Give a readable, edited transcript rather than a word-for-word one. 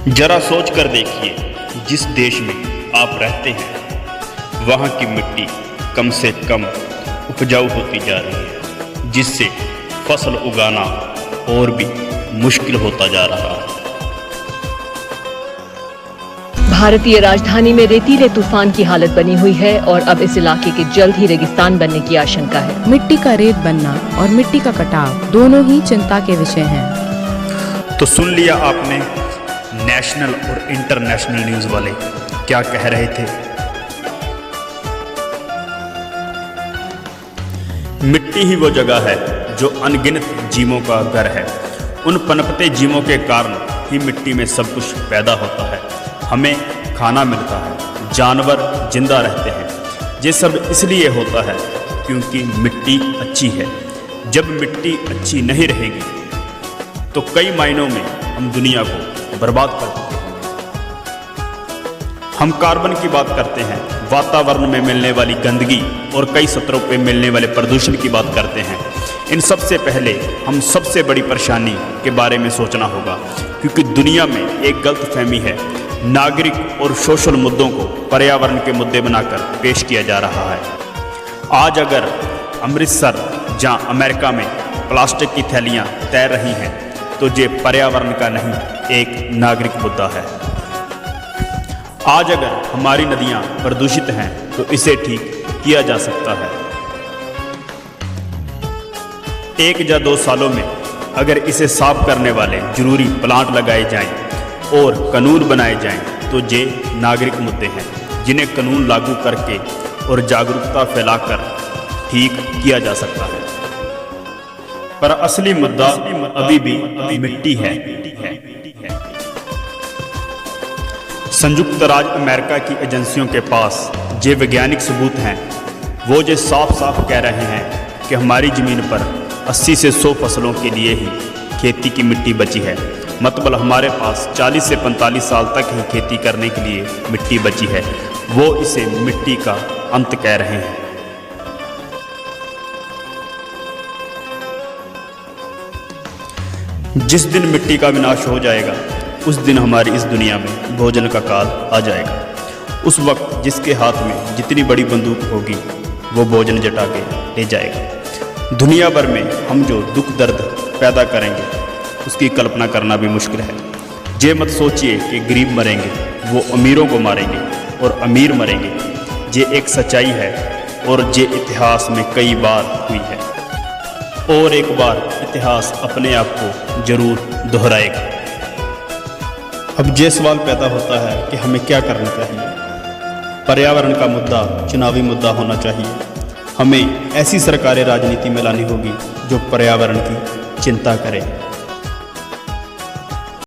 जरा सोच कर देखिए, जिस देश में आप रहते हैं वहाँ की मिट्टी कम से कम उपजाऊ होती जा रही है, जिससे फसल उगाना और भी मुश्किल होता जा रहा है। भारतीय राजधानी में रेतीले तूफान की हालत बनी हुई है और अब इस इलाके के जल्द ही रेगिस्तान बनने की आशंका है। मिट्टी का रेत बनना और मिट्टी का कटाव दोनों ही चिंता के विषय हैं। तो सुन लिया आपने नेशनल और इंटरनेशनल न्यूज़ वाले क्या कह रहे थे। मिट्टी ही वो जगह है जो अनगिनत जीवों का घर है। उन पनपते जीवों के कारण ही मिट्टी में सब कुछ पैदा होता है, हमें खाना मिलता है, जानवर जिंदा रहते हैं। ये सब इसलिए होता है क्योंकि मिट्टी अच्छी है। जब मिट्टी अच्छी नहीं रहेगी तो कई मायनों में हम दुनिया को बर्बाद कर देते हैं। हम कार्बन की बात करते हैं, वातावरण में मिलने वाली गंदगी और कई स्तरों पे मिलने वाले प्रदूषण की बात करते हैं। इन सबसे पहले हम सबसे बड़ी परेशानी के बारे में सोचना होगा, क्योंकि दुनिया में एक गलतफहमी है। नागरिक और सोशल मुद्दों को पर्यावरण के मुद्दे बनाकर पेश किया जा रहा है। आज अगर अमृतसर जहां अमेरिका में प्लास्टिक की थैलियां तैर रही हैं तो ये पर्यावरण का नहीं, एक नागरिक मुद्दा है। आज अगर हमारी नदियां प्रदूषित हैं तो इसे ठीक किया जा सकता है। 1 या 2 सालों में अगर इसे साफ करने वाले जरूरी प्लांट लगाए जाएं और कानून बनाए जाएं तो ये नागरिक मुद्दे हैं जिन्हें कानून लागू करके और जागरूकता फैलाकर ठीक किया जा सकता है। पर असली मुद्दा अभी भी मिट्टी है। संयुक्त राज्य अमेरिका की एजेंसियों के पास जो वैज्ञानिक सबूत हैं वो ये साफ साफ कह रहे हैं कि हमारी ज़मीन पर 80 से 100 फसलों के लिए ही खेती की मिट्टी बची है। मतलब हमारे पास 40 से 45 साल तक ही खेती करने के लिए मिट्टी बची है। वो इसे मिट्टी का अंत कह रहे हैं। जिस दिन मिट्टी का विनाश हो जाएगा उस दिन हमारी इस दुनिया में भोजन का काल आ जाएगा। उस वक्त जिसके हाथ में जितनी बड़ी बंदूक होगी वो भोजन जटा के ले जाएगा। दुनिया भर में हम जो दुख दर्द पैदा करेंगे उसकी कल्पना करना भी मुश्किल है। ये मत सोचिए कि गरीब मरेंगे, वो अमीरों को मारेंगे और अमीर मरेंगे। ये एक सच्चाई है और ये इतिहास में कई बार हुई है और एक बार इतिहास अपने आप को जरूर दोहराएगा। अब ये सवाल पैदा होता है कि हमें क्या करना चाहिए। पर्यावरण का मुद्दा चुनावी मुद्दा होना चाहिए। हमें ऐसी सरकारें राजनीति में लानी होगी जो पर्यावरण की चिंता करें।